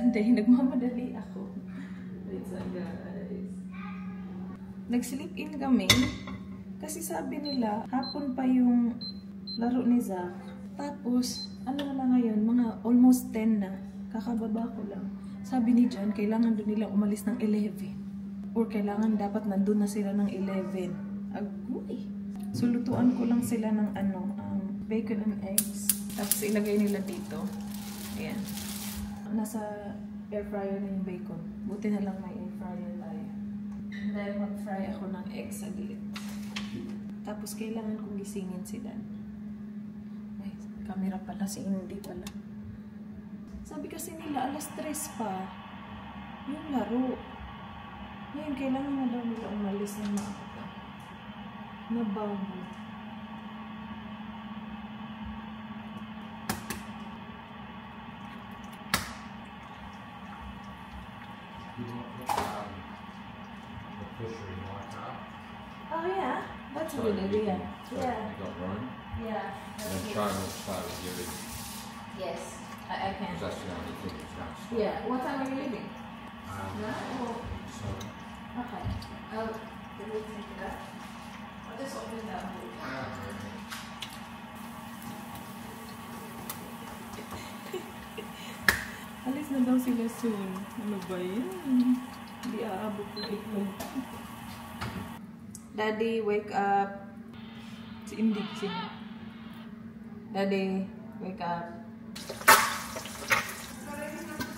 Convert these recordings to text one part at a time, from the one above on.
Sunday, nagmamadali ako. Wait, guys. Nag-sleep in kami. Kasi sabi nila, hapon pa yung laro ni Zach. Tapos, ano na ngayon, mga almost 10 na. Kakababa ko lang. Sabi ni John, kailangan doon nila umalis ng 11. Or kailangan dapat nandun na sila ng 11. Agoy! So, lutuan ko lang sila ng bacon and eggs. Tapos, ilagay nila dito. Ayan. Nasa air fryer na yung bacon. Buti na lang may air fryer tayo. And then, mag-fry ako ng eggs sa gilid. Tapos, kailangan kong gisingin si Dan. Ay, camera pala. Si Indy pala. Sabi kasi nila, alas 3 pa. Yung laro. Ngayon, kailangan na daw nila umalis ng maaga. Na bago. Oh yeah, that's a good idea. Yeah. You got Rome? Yeah. And then try not to start with you. Yes, I can. Because that's the only thing that's going to start. Yeah. What time are you leaving? No? So, Okay. I'll take that. I'll just open that one. Alis na daw sila soon. Ano ba yun? Hindi aabot ko itlog. Daddy, wake up. Si Indy kasi. Daddy, wake up.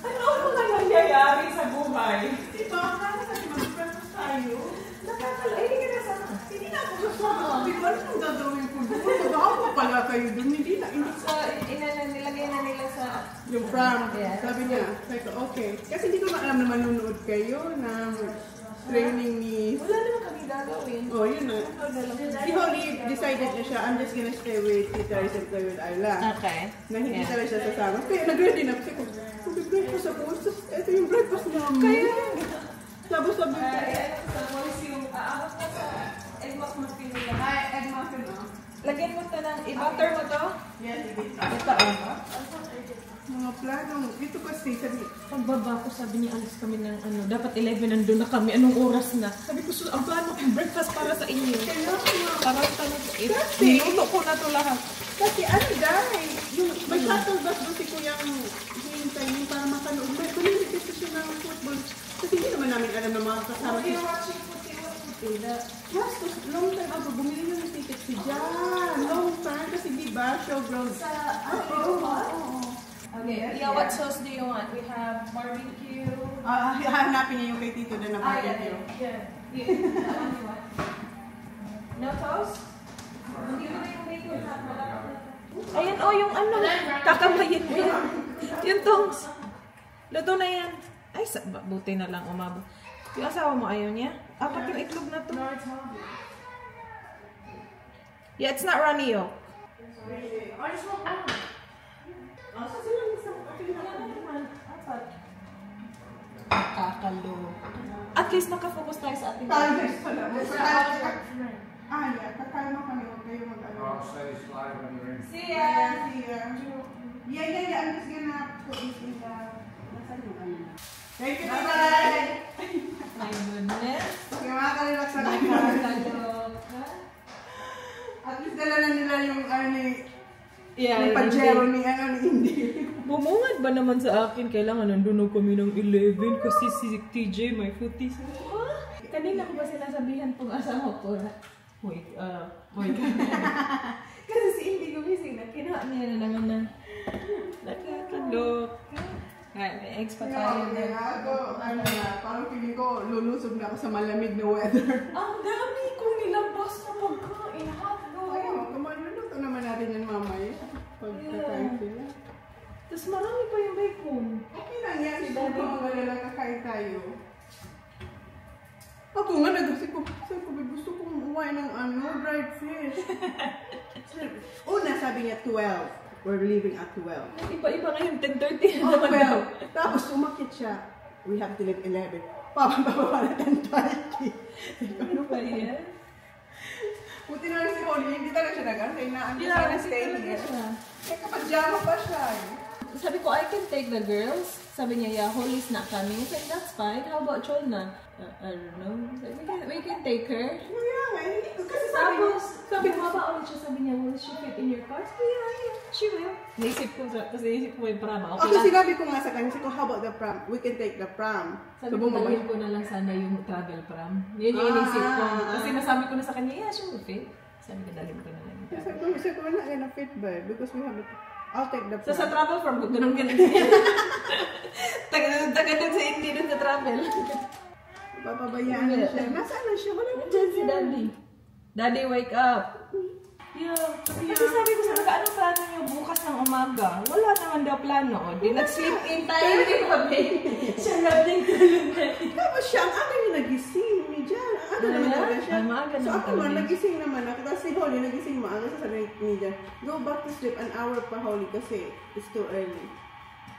Ano na nangyayari sa buhay? Diba? Kaya kasi mag-breakfast tayo. Nakakala. Hindi ka nasama. Hindi na ako sasama. Diba? Ano ang gagawin ko doon? Mag-ako pala kayo doon. Hindi na. So, nilagay na nila sa... Yung pram. Yeah. Sabi niya, okay. Kasi hindi ko alam na manunood kayo ng training ni... Wala naman kami gagawin. Oh, yun na. Si Holly decided na siya, I'm just gonna stay with Tita Riz and play with Ayla. Okay. Na hindi talaga siya sasama. Kaya nag-ready na. Kasi kung breakfast ako, ito yung breakfast namin. Kaya Tapos sabi ko, sa policy yung aabot na sa egg muffin nila. ay, egg muffin na. Lagyan mo ito ng... I-butter mo to? Yes, Ito mga plano. Dito kasi, sabi, pagbaba ko, sabi niya, alis kami ng dapat 11, nandun na kami. Anong oras na? Sabi ko, ang plano kong breakfast para sa inyo. Para sa niluto ko na ito lahat. kasi dahil, yung may shuttle bus doon si Kuyang hihintay niyo para makanood. May kulilit kasi siya ng football. Kasi hindi naman namin alam na mga kasama Okay, siya. watching Puti. Yes, long time ago, bumili niyo ng ticket si Jan. Long time, kasi di ba, showground. Oo. Okay, Yes, yeah, what sauce do you want? We have barbecue. Hanapin niya yung kay Tito na barbecue. Yeah. That one you want? No toast? Hindi mo na yung bacon. Ayan, yung kakamayin mo yan. Yung tongs. Luto na yan. Ay, buti na lang umabot. Yung asawa mo ayaw niya? Apat yung itlog na to. Yeah, it's not runny yolk. I just want one. Kakalo. At least makafocus tayo sa ating Yeah, kakain mo kami. Huwag kayo mag-ano. I'll say this live when you're in. See ya! Yeah. I'm just gonna put this in the... Nasaan yung ano? Thank you, Bye! bye! My goodness. Okay, makaka-relax na tayo. Nakakaloka. At least dala na nila yung ni Yeah, Pajero ni Indy. Bumungad ba naman sa akin? Kailangan nandun kami ng 11 kasi si TJ may footies. Kanina ko ba sinasabihan pong asawa ko na wait. Kasi si Indy gumising na kinuha niya na naman na nakakaloka. Ay, may eggs pa tayo na. Parang feeling ko, lulusog na ako sa malamig na weather. Ang dami kong nilabas na pagkain. Hotdog. Ayun, kumaluluto naman natin yan mamaya. Pagkakain sila. Tapos marami pa yung bacon. Okay lang yan. Kung mga kakain tayo. Ako nga nag-isip ko, gusto kong umuwi ng dried fish. Una sabi niya 12. We're leaving at 12. Iba-iba ngayon, 10:30 Oh, naman daw. 12. Tapos umakit siya. We have to leave 11. Pababa na 10:30. Ano ba yan? Buti na lang si Holly, hindi talaga siya nag-ano. Kaya na Yeah, stay talaga here. siya. Kaya kapag-jama pa siya. sabi ko, I can take the girls. Sabi niya, yeah, Holly's not coming. I said, that's fine. How about Cholna? I don't know. We can take her. Kaya nga, hindi ko. Kasi Sabi ko, ulit siya. Sabi niya, will she fit in your car? Sabi niya, yeah, she will. Naisip ko, tapos naisip ko yung pram. Okay Ako lang. sinabi ko nga sa kanya, sabi ko, how about the pram? We can take the pram. Sabi ko, dalhin ko na lang sana yung travel pram. Yun yung inisip ko. Kasi nasabi ko na sa kanya, yeah, she will fit. Sabi ko, dalhin ko na lang yung travel pram. Sabi ko, we're not gonna fit, babe, because we have the... I'll take the pram. So sa travel pram, ganun. Taga doon sa hindi doon sa travel. Papabayaan na siya. Nasaan na siya? Wala na Diyan si Daddy. Daddy, wake up. Yeah. Kasi sabi ko sa mga, anong plano niyo bukas ng umaga? Wala naman daw plano. O, di nag-sleep in tayo. Hindi kami. Siya natin tulog na. Tapos siya, ang aga niya nagising. Diyan. Aga naman talaga siya. Ay, maaga So naman ako man, talaga. nagising naman ako. Tapos si Holly, nagising maaga sa sabi ni Jan, go back to sleep an hour pa, Holly, kasi it's too early.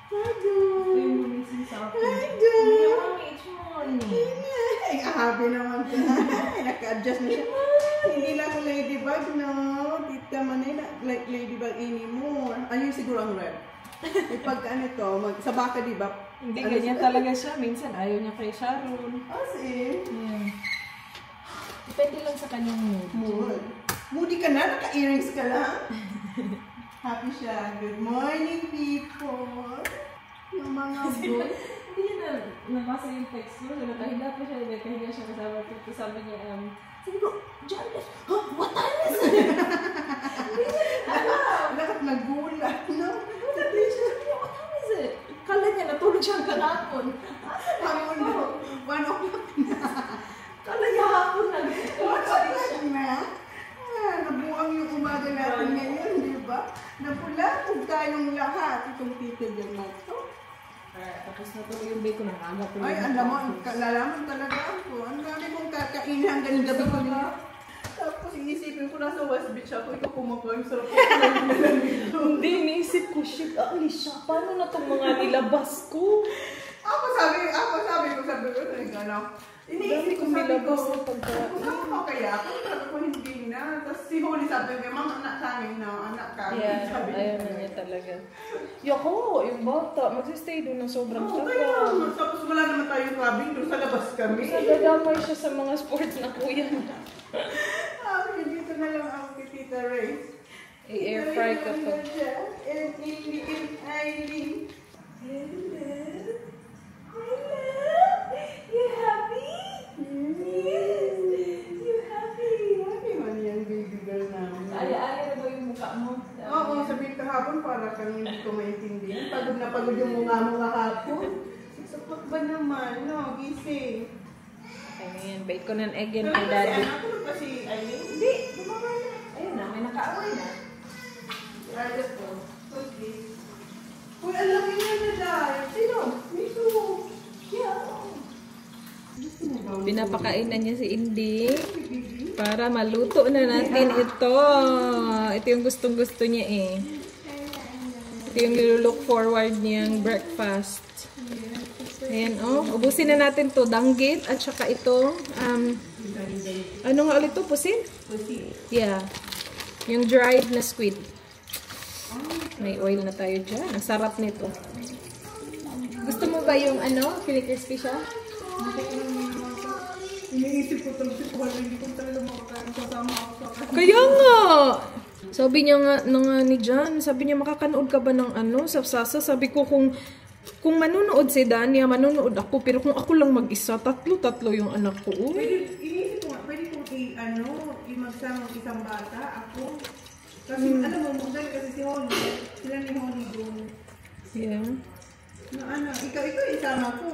Hi, Ito Dun. yung gumising sa akin. Hi, Dun. Mommy, it's morning. Ay, happy naman ka. Ay, naka-adjust na siya. Hindi lang ladybug, no? Tita Manila, like ladybug anymore. Ayun siguro ang red. Pag ano to, sa baka, di ba? Hindi, ganyan talaga siya. Minsan ayaw niya kay Sharon. Kasi, Yeah. Depende lang sa kanyang mood. mood. Moody ka na, naka-earrings ka lang. Happy siya. Good morning, people. Yung mga good. Hindi niya nabasa yung text mo. So, nakahiga pa siya. Nakahiga siya kasama ko. Tapos sabi niya, sabi ko, John, huh? What time is it? Lahat nagulat, no? Sabi niya, what time is it? Kala niya, natulog siya hanggang hapon. Hapon na. 1 o'clock na. Kala niya hapon na. 1 o'clock na. Ah, nabuang yung umaga natin ngayon, di ba? Napula, kung tayong lahat. Itong tito dyan na ito. Tapos natuloy yung bacon ng aga. Ay, alam mo, lalaman talaga ako. Ang dami kong kakainin hanggang gabi ko na. Tapos inisipin ko nasa West Beach ako, ikaw kumakain, sarap ko lang dito. Hindi, iniisip ko, shit, Alicia, paano na itong mga nilabas ko? Ako sabi ko, ano, iniisip ko, sabi ko, ano kaya ako, sabi ko, hindi na. Tapos si Holly sabi ko, mama, anak sa amin na, anak ka. Yeah, Sabi ayaw ko, na niya talaga. Yako, yung bata, magsistay doon ng sobrang Oo, kaya, tagal. tapos wala naman tayong clubbing, doon sa labas kami. Nagdadamay siya sa mga sports na kuya na. Dito na lang ako kay Tita Ray. I-air fry ka pa. And Eileen. Hello. You happy? Yes. You happy? Happy man yung baby girl namin. Ay na ba yung mukha mo? Oo, sabihin kahapon para kang hindi ko maintindihan. Pagod na pagod yung mukha mo kahapon. Sapat ba naman? No, gising. Ayan, bacon and egg yan Wala kay pa si Daddy. anak ko, pa si Eileen. Hindi, bumaba na. Ayun na, may nakaaway na. Ayos ko. Okay. Uy, ang laki niya na dahil. Sino? Miso. Yeah. Pinapakain na niya si Indy para maluto na natin ito. Ito yung gustong-gusto niya eh. Ito yung nilook forward niyang breakfast. Ayan, oh. Ubusin na natin to danggit at saka ito. Ano nga ulit to? Pusin? Pusin. Yeah. Yung dried na squid. May oil na tayo dyan. Ang sarap nito. Gusto mo ba yung ano? Crispy siya? Iniisip ko talaga si Paul, hindi ko talaga makakain kasama ako sa Kaya nga! Sabi niya nga ni John, sabi niya makakanood ka ba ng ano, sapsasa? Sabi ko kung manonood si Dania, manonood ako. Pero kung ako lang mag-isa, tatlo yung anak ko. Iniisip ko nga, pwede kong magsama ng isang bata, ako. Kasi alam mo, magdali kasi si Holly, sila ni Holly doon. Yeah. Na ano, ikaw isama ko.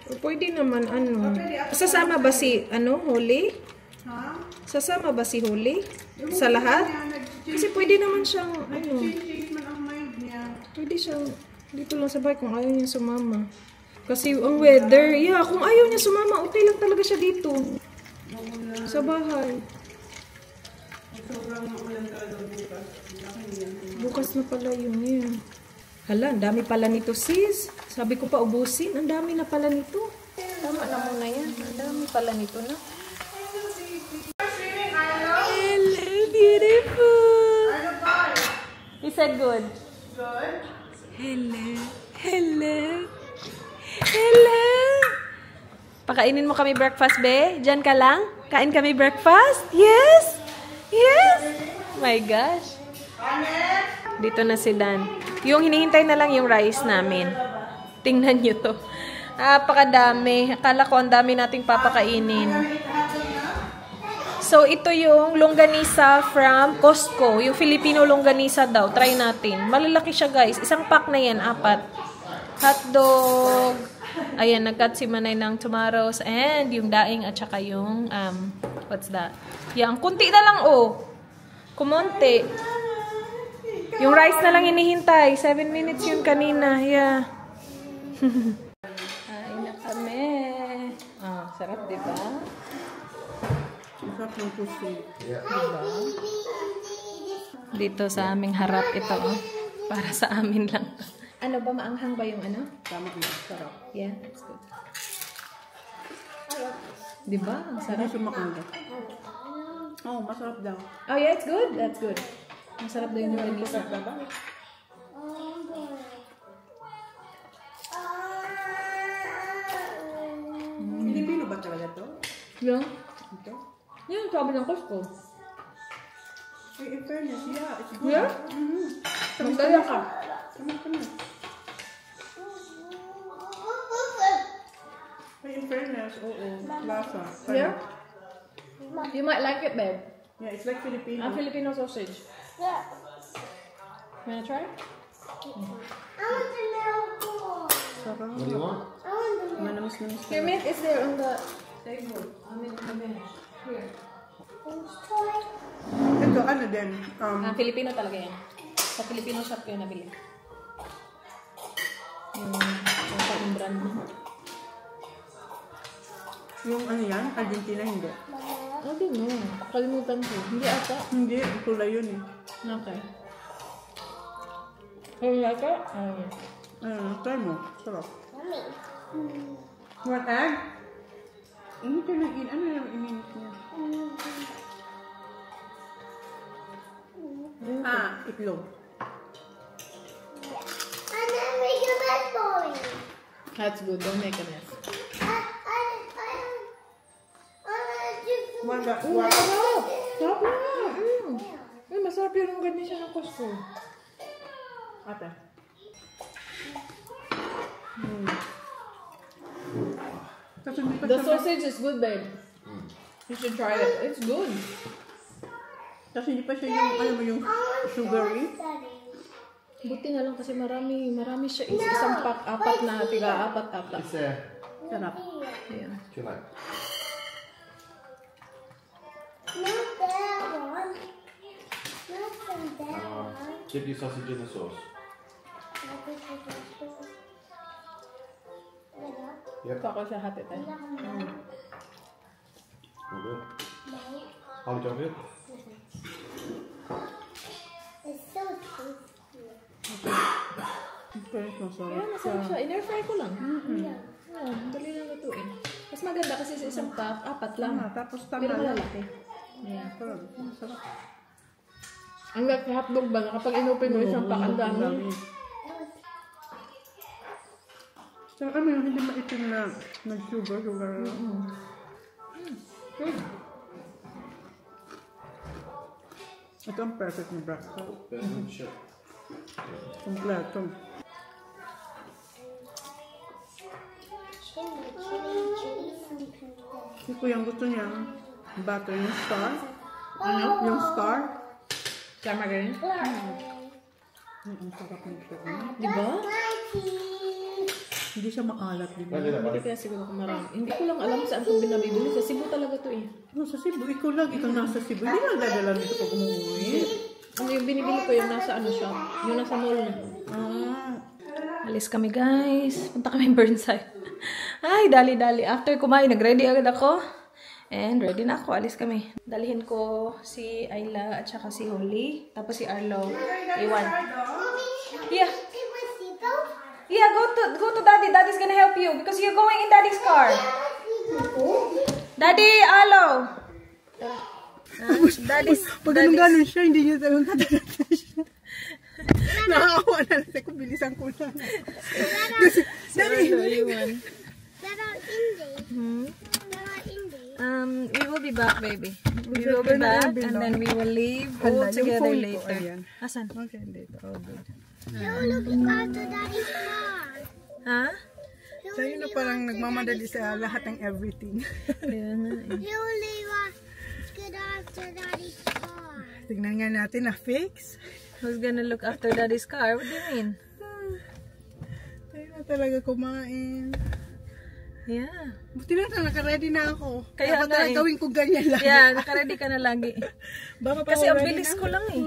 O, pwede naman ano. Sasama ba si Holly? Ha? Sasama ba si Holly? Sa lahat? Kasi pwede naman siyang Change man ang mind niya. pwede siyang dito lang sa bahay kung ayaw niya sumama. Kasi ang weather, yeah, kung ayaw niya sumama, okay lang talaga siya dito. Sa bahay. Sobrang ulan talaga bukas. Bukas na pala yun. Hala, ang dami pala nito sis. Sabi ko pa ubusin, ang dami na pala nito. Tama na muna yan. Ang dami pala nito na. Hello, He said good. Good. Hello. Hello. Hello. Pakainin mo kami breakfast, be? Diyan ka lang? Kain kami breakfast? Yes? Yes? My gosh. Dito na si Dan. Yung hinihintay na lang yung rice namin. Tingnan nyo to. Napakadami. Akala ko ang dami nating papakainin. So, ito yung longganisa from Costco. Yung Filipino longganisa daw. Try natin. Malalaki siya, guys. Isang pack na yan, 4. Hotdog. Ayan, nag-cut si Manay ng tomatoes. And yung daing at saka yung, what's that? Yan, kunti na lang, oh. Kumonti. Yung rice na lang inihintay. 7 minutes yun kanina. Yeah. Kain na kami. Sarap, diba? Sarap ng pusi. Diba? Dito sa aming harap ito, oh. Para sa amin lang. Ano ba, maanghang ba yung ano? Tama na. Sarap. Yeah, that's good. Diba? Ang sarap. Hindi sumakanda. Oh, masarap daw. Oh yeah, it's good. That's good. Masarap daw yung longganisa. Filipino ba talaga to? Yeah. Ito? Yan, sabi ng Costco. In fairness, yeah, it's good. Yeah? Magdala ka. Tamis. In fairness, oo. Lasa. Yeah? You might like it, babe. Yeah, it's like Filipino. Filipino sausage. Yeah. Wanna try? I want the milk. Sarap. What do you want? I want the milk. Manamis-namis. Your milk is there on the table. I mean, on the bench. Here. Toy. Ito, ano din? Filipino talaga yan. Sa Filipino shop ko yung nabili. Yung brand mo. Yung ano yan? Argentina, hindi. I don't know. Kalimutan ko. Hindi ata. Hindi, kulay yun eh. Okay. You like it? Try mo. Sarap. Mommy. Want egg? Init ka ng ano yung ininit niya? Itlog. And then make a bed for me. That's good. Don't make a mess. Sarap. Sarap na nga. Masarap yung longganisa ng Costco. Ate. Kasi hindi pa The siya sausage is good, babe. You should try it. It's good. kasi hindi pa siya yung, ano mo, yung sugary. Buti na lang kasi marami siya. Isang pack, 4 na, tiga 4 ata. It's there. Sarap. Yeah. What you like? Not that one. Not from that one. Dip your sausage in the sauce. Yep. Ako siya hati tayo. All good. How would you have it? It's so tasty. Okay, masarap Yeah, masarap siya. In-air fry ko lang. Yeah. Yeah, dali lang lutuin. Mas maganda kasi sa isang pack, 4 lang. Tapos tama Pero lang. malalaki. Yeah. Masarap. Ang hotdog ba na kapag inopen mo isang pack, ang dami. So, ano yung hindi maitim na nag-sugar lang. Ito ang perfect na breakfast. Sure. Kompleto. Si Kuya gusto niya butter yung star. Ano? Yung star. Tama ganyan? Ang sarap nito. Di ba? Hindi siya maalat, di ba? Hindi kaya siguro kung marami. Hindi ko lang alam saan ko binabibili. Sa Cebu talaga to eh. Oh, sa Cebu, ikaw lang. Ikaw nasa Cebu. Hindi lang dadala dito pag umuwi. Ano yung binibili ko yung nasa ano shop? Yung nasa mall na. Alis kami guys. Punta kami Burnside. Ay, dali-dali. After kumain, nag-ready agad ako. And ready na ako. Alis kami. Dalhin ko si Ayla at saka si Holly. Tapos si Arlo. Iwan. Yeah. Yeah, go to Daddy. Daddy's gonna help you because you're going in Daddy's car. Daddy, Arlo. Daddy's. Pag ganun siya, hindi niya talagang kadalatan siya. Nakakawa na lang. Kung bilisan ko na. Daddy, what do you want? That Indy. We will be back, baby. We will be back and then we will leave all together later. Asan? Okay, dito. Oh, good. You're looking after Daddy's car. Ha? Sa'yo na parang nagmamadali sa lahat ng everything. Kaya nga eh. You'll leave us good after Daddy's car. Tignan nga natin na fix. Who's gonna look after Daddy's car? What do you mean? Tayo na talaga kumain. Yeah. Buti na naka-ready na ako. Kaya dapat nga talaga gawin ko ganyan lang. Yeah, naka-ready ka na lagi. Baka pa Kasi ako ang ready bilis na. ko lang eh.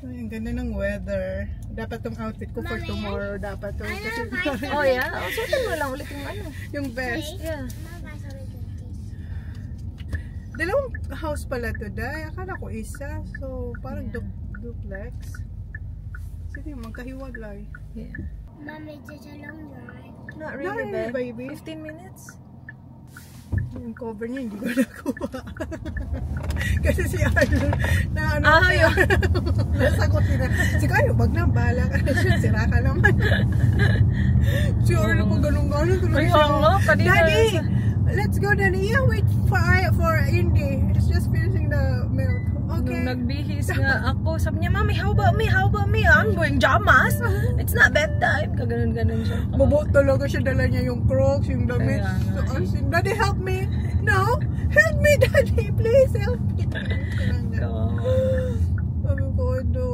Ay, ang ganda ng weather. Dapat tong outfit ko for tomorrow. Dapat to. Kasi Oh yeah? Oh, suotin mo lang ulit yung ano. yung best. Yeah. Dalawang house pala to, Day. Akala ko isa. So, parang duplex. Sige, magkahiwalay. Yeah. Mommy, just a long drive. Not Not really, really, babe. baby. 15 minutes? Yung cover niya, hindi ko nakuha. Kasi si Arnold, na ano, Yun. nasagot nila. Si Kayo, wag na, bahala ka na siya. Sira ka naman. Si Arnold, kung ganun-ganun, tuloy Kaya siya. nga, kanina Daddy, sa- let's go, Daddy. Yeah, wait for Indy. It's just finishing the milk. Okay. Nung nagbihis nga ako, sabi niya, Mommy, how about me? How about me? I'm going jamas. It's not bedtime. Kaganon-ganon siya. Bobo talaga siya, dala niya yung Crocs, yung damit. Kaya nga, So, I said, Daddy, help me. No, help me, Daddy. Please help me. Sabi ko, do.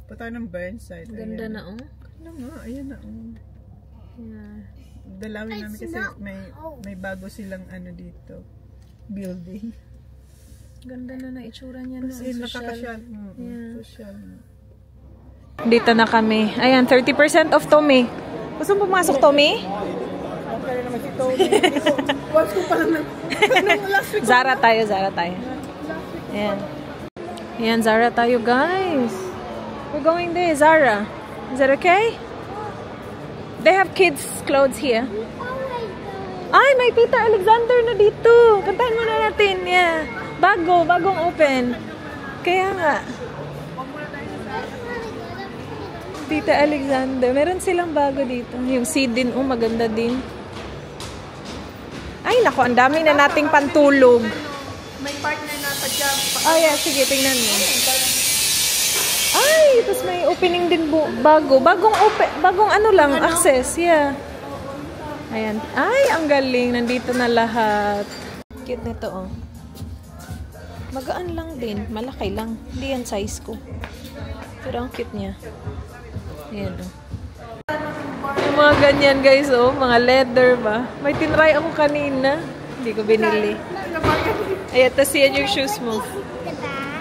Patay ng Burnside. Ganda Ayan. na, oh. Ano nga, ayan na. Yeah. Dalawin namin kasi may bago silang ano dito. Building. Ganda na na itsura niya. Kasi No? nakakasyal. Yeah. Social. Dito na kami. Ayan, 30% off, Tommy. Gusto mo pumasok, Tommy? Okay naman si Tony. Once ko parang last week. Zara tayo, Zara tayo. Ayan. Ayan, Zara tayo, guys. We're going there, Zara. Is that okay? They have kids' clothes here. Ay, may Peter Alexander na dito. Puntahan muna natin. Yeah. Bagong open. Kaya nga. Peter Alexander. Meron silang bago dito. Yung seed din, oh, maganda din. Ay, nako, ang dami na nating pantulog. May partner na pa-jump. Oh, yeah, sige, tingnan mo. Ay, tapos may opening din bago. Bagong ano lang, access. Yeah. Ayan. Ay, ang galing. Nandito na lahat. Cute nito, oh. Magaan lang din. Malaki lang. Hindi yan size ko. Pero ang cute niya. Ayan, oh. Yung mga ganyan, guys, oh. Mga leather ba? May tinry ako kanina. Hindi ko binili. Ayan, tapos yan yung shoes mo.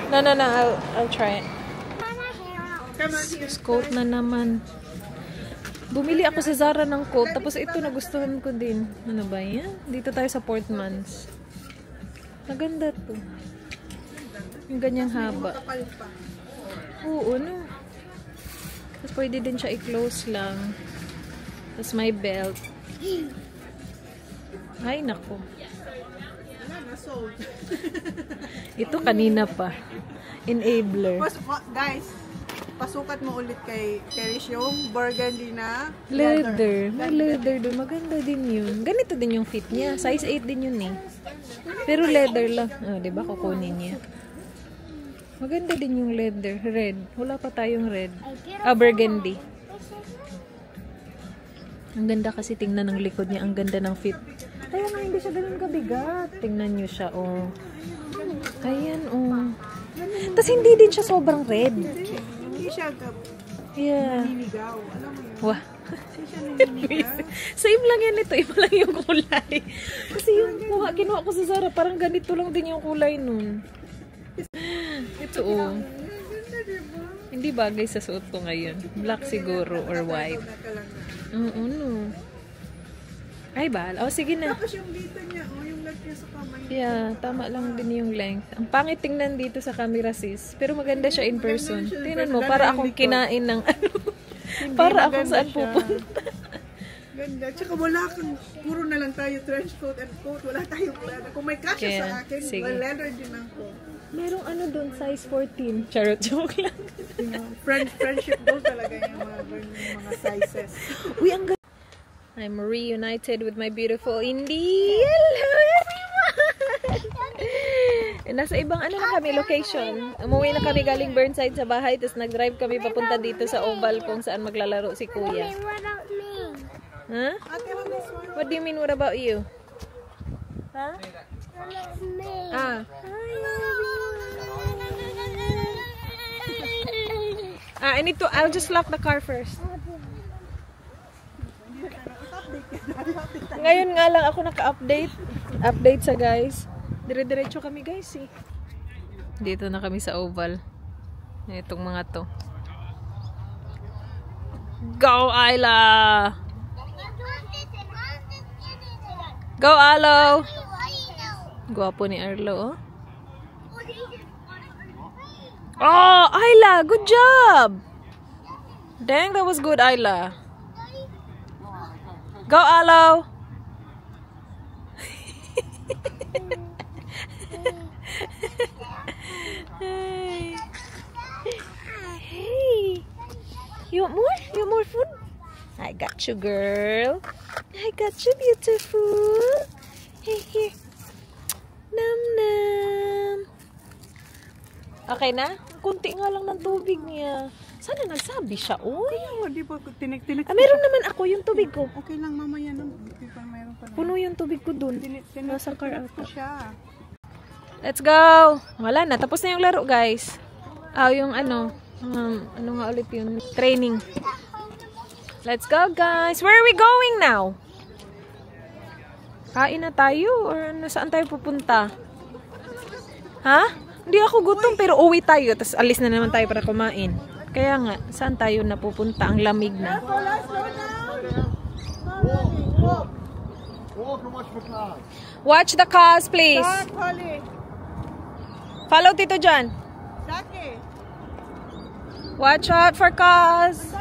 No. I'll try it. Coat na naman. Bumili ako sa Zara ng coat. Tapos ito nagustuhan ko din. Ano ba yan? Dito tayo sa Portmans. Maganda to. Yung ganyang haba. Oo, no? Tapos pwede din siya i-close lang. Tapos may belt. Ay, nako. Ito kanina pa. Enabler. Guys, pasukat mo ulit kay Cherish yung burgundy na Leather. May leather doon. Maganda din yun. Ganito din yung fit niya. Size 8 din yun eh. Pero leather lang. Oh, diba? Kukunin niya. Maganda din yung leather. Red. Wala pa tayong red. Burgundy. Ang ganda kasi tingnan ng likod niya. Ang ganda ng fit. Kaya nga hindi siya ganun kabigat. Tingnan niyo siya. Oh. Ayan. Oh. Tapos hindi din siya sobrang red. Hindi siya Yeah. niligaw. Alam mo yun? Wah. Hindi siya nililigaw. Same lang yan ito. Iba lang yung kulay. Kasi yung kinuha ko sa Zara, parang ganito lang din yung kulay nun. Ito oh. Hindi bagay sa suot ko ngayon. Black siguro or white. Oo, no. Ay, bahal. Oh, sige na. Tapos yung dito niya, yung length niya sa kamay. Yeah, tama lang din yung length. Ang pangit tingnan dito sa camera, sis. Pero maganda siya in person. Tingnan mo, para akong kinain ng ano. Para akong saan pupunta. Ganda. Tsaka wala kang, puro na lang tayo trench coat and coat. Wala tayong leather. Kung may kasya Kaya, sa akin, sige. leather din ako. Merong ano doon, size 14. Charot, joke lang. Friendship goal talaga yung mga sizes. Uy, ang ganda. I'm reunited with my beautiful Indy. Hello, everyone! Nasa ibang ano na kami, location. Umuwi na kami galing Burnside sa bahay, tapos nag-drive kami papunta dito sa Oval kung saan maglalaro si Kuya. What about me? Huh? What do you mean, what about you? Huh? What about me? Ah. I'll just lock the car first. Ngayon nga lang ako naka-update. Update sa guys. Dire-diretso kami guys eh. Dito na kami sa Oval. Itong mga to. Go Ayla! Go Alo! Gwapo ni Arlo oh. Oh, Ayla! Good job! Dang, that was good, Ayla. Go, Alo! Hey. Hey. You want more? You want more food? I got you, girl. I got you, beautiful. Hey, here. Nam nam. Okay na? Kunti nga lang ng tubig niya. Sana nagsabi siya, uy. Di ba tinik-tinik? Meron naman ako yung tubig ko. Okay lang mamaya nang mayroon pa. Puno yung tubig ko dun. Nasa car ata. Siya. Let's go! Wala na. Tapos na yung laro, guys. Yung ano. Ano nga ulit yun? Training. Let's go, guys. Where are we going now? Kain na tayo? Or saan tayo pupunta? Ha? Hindi ako gutom pero uwi tayo. Tapos alis na naman tayo para kumain. Kaya nga, saan tayo napupunta? Ang lamig na. Watch the cars, please. Follow Tito John. Watch out for cars.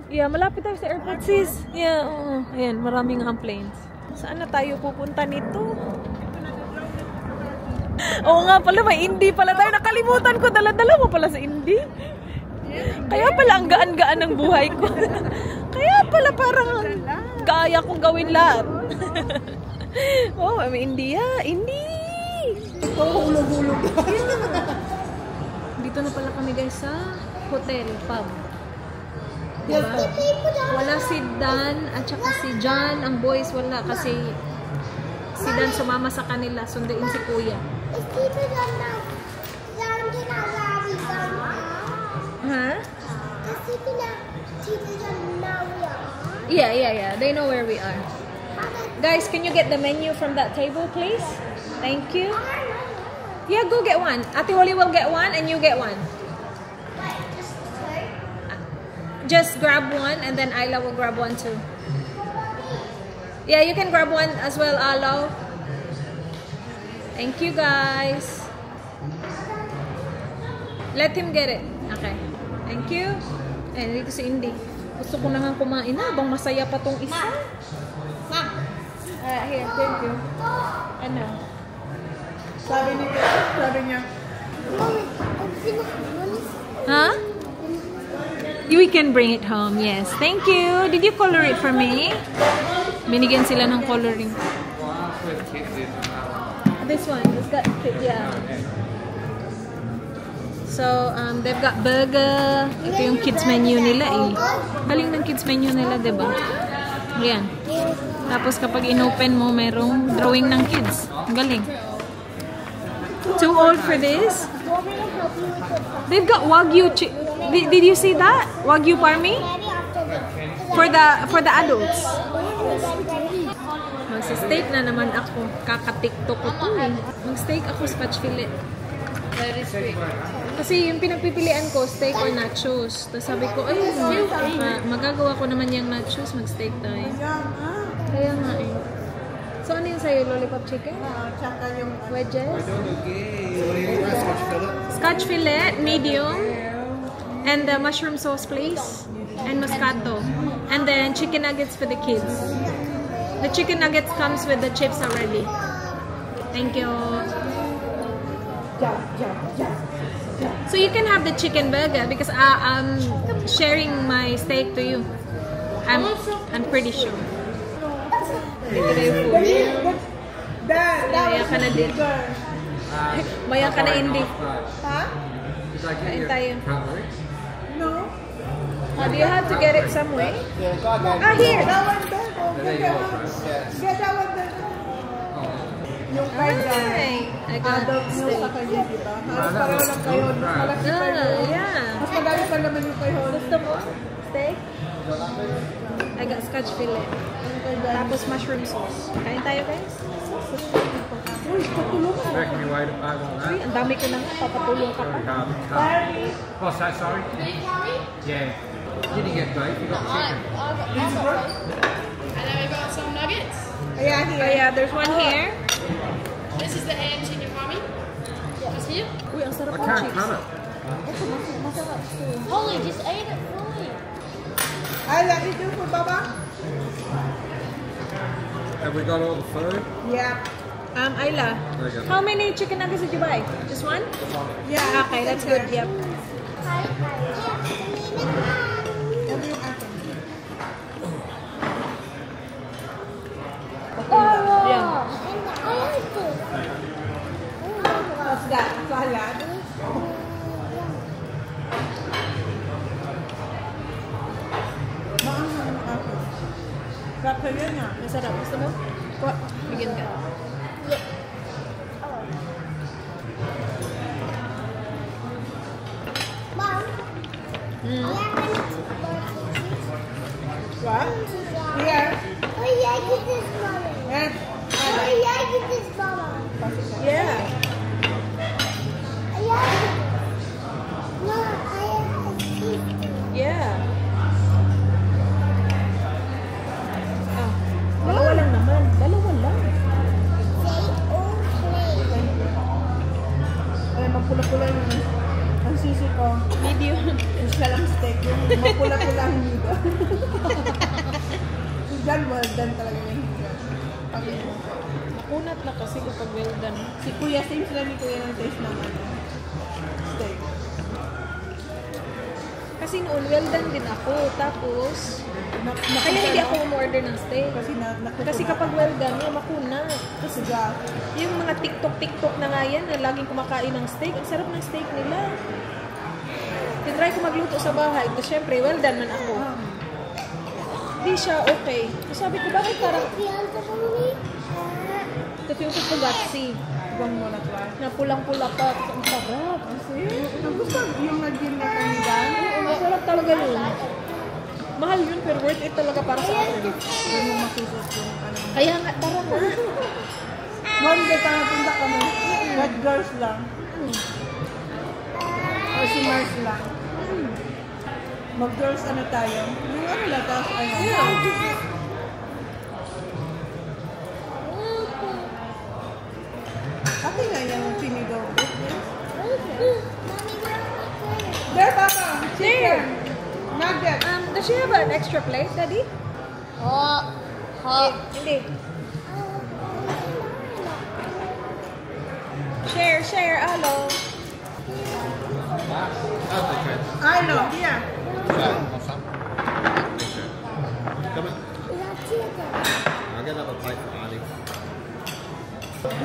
Yeah, malapit tayo sa airport, sis. Yeah, oo. Ayan, maraming ang planes. Saan na tayo pupunta nito? Oo nga pala, may Indy pala tayo. Nakalimutan ko, dala-dala mo pala sa Indy. Kaya pala ang gaan-gaan ng buhay ko. Kaya pala parang kaya kong gawin lahat. Oh, may Indy. Indy! Oh, hulog-hulog. Dito na pala kami guys sa hotel, pub. Diba? Wala si Dan at saka si John. Ang boys wala kasi si Dan sumama sa kanila. Sunduin si Kuya. Huh? Yeah. They know where we are. Guys, can you get the menu from that table, please? Thank you. Yeah, go get one. Ate Wally will get one and you get one. Just grab one and then Ayla will grab one too. Yeah, you can grab one as well, Alo. Thank you, guys. Let him get it. Okay. Thank you. Eh, dito si Indy. Gusto ko na nga kumain na. Bang masaya pa tong isa. Here, thank you. Ano? Sabi niya. Huh? We can bring it home. Yes. Thank you. Did you color it for me? Binigyan sila ng coloring. This one. It's got, yeah. So, they've got burger. Ito yung kids menu nila eh. Galing ng kids menu nila, diba? Ayan. Tapos kapag in-open mo, merong drawing ng kids. Galing. Too old for this? They've got Wagyu chicken. Did you see that? Wagyu parmi? For the adults. Magsa-steak na naman ako. Kaka-tiktok ko to eh. Mag-steak ako scotch fillet. Very sweet. Kasi yung pinagpipilian ko, steak or nachos. Tapos sabi ko, ay, magagawa ko naman yung nachos, mag-steak tayo. Kaya nga eh. So ano yung sa'yo? Lollipop chicken? Tsaka yung wedges? Scotch fillet, medium. And the mushroom sauce, please. And Moscato. And then chicken nuggets for the kids. The chicken nuggets comes with the chips already. Thank you. Jump, jump, jump, jump. So you can have the chicken burger because I'm sharing my steak to you. I'm pretty sure. Maya ka na din. Maya ka na hindi. Ha? Kain tayo. No. Do you have to get it some way? Ah, here! That one there. Oh, get that one. Get that one there. Yung Hi! I got adult meal steak. sa kanya, di ba? Halos pareho lang kayo. Mas malaki pa yun. Yeah. Mas madami pa naman yung kayo. Gusto mo? Steak? I got scotch fillet. Tapos mushroom sauce. Kain tayo, guys? Uy, patulungan. Reckon you weighed it back like Uy, that? ang dami ko na nga. Papatulong ka pa. Very hard. Sorry. What's that, sorry? Yeah. You didn't get beef, you got chicken. And then we've got some nuggets. Kaya Oh, here. yeah, there's one here. This is the ham chicken mommy. Just here. Uy, ang sarap I ng can't chips. cut it. Holly, just ate it fully. I let you do for Baba? Have we got all the food? Yeah. Ayla, There you go. how many chicken nuggets did you buy? Just one? Yeah. Okay, that's good. Yep. Yeah. What's that? Salad? Maanghang ang ako. Sarap kayo niya. Masarap. Gusto mo? Bigyan ka. Mom, Mm. What? Here. oh yeah, get this mama. And Oh yeah, get this mama. Yeah. Oh yeah. No, I have a sister. Yeah. Ah, dalawa lang naman. Dalawa lang. Say okay. ay, magpula-pula yung ang sisi ko. Video. Yung siya lang steak. Yung magpula-pula ang higa. Diyan, well done talaga yung higa. Makunat na kasi kapag well done. Si Kuya, same sila ni Kuya ng taste ng ano, steak. Kasi noon, well done din ako. Tapos, kaya hindi ako umorder ng steak. Kasi kapag well done, yung makunat. Kasi ga, Yung mga TikTok na nga yan, na laging kumakain ng steak. Ang sarap ng steak nila. Tinry ko magluto sa bahay. Tapos syempre, well done man ako. Hindi siya okay. So, sabi ko, bakit parang Fianza for me? ito yung pugatsi ibang mo na try. na pulang-pula pa. Ang sarap. Kasi, nagusto yung nag-gym na kanigan. Ang sarap talaga yun. Mahal yun, pero worth it talaga para sa akin. Doon mo masusot yung ano. Kaya nga, tara na. One day pa napunta kami. Red girls lang. O si Mars lang. Mag-girls ano tayo? Yung ano lang, tapos ano. Akin nga yung pinigaw. There, Papa! Chicken! Nugget! Does she have an extra plate, Daddy? Hindi. Share, hello. I know, yeah. I'll get another plate for Ali.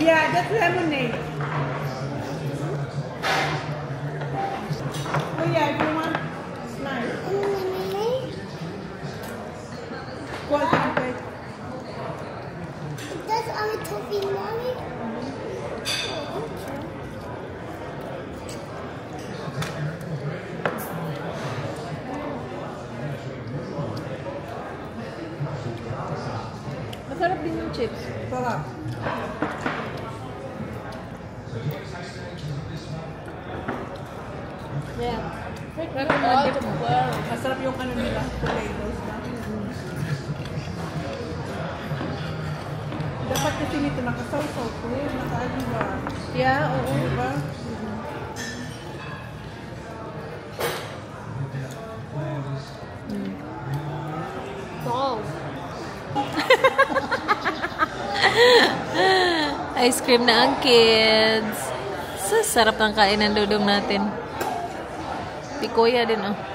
Yeah, that's lemonade. Oh yeah, if you want, it's nice. What's that plate? That's our toffee, mommy. Masarap din yung chips. Sarap. Yeah. Recommended mo. Masarap yung ano nila, potatoes na. Dapat kasi nito nakasawsaw ko, naka-aliwa. Yeah, oo. Diba? Wow. Ice cream na ang kids. Sarap ng kain ng dudong natin. Si Kuya din, oh.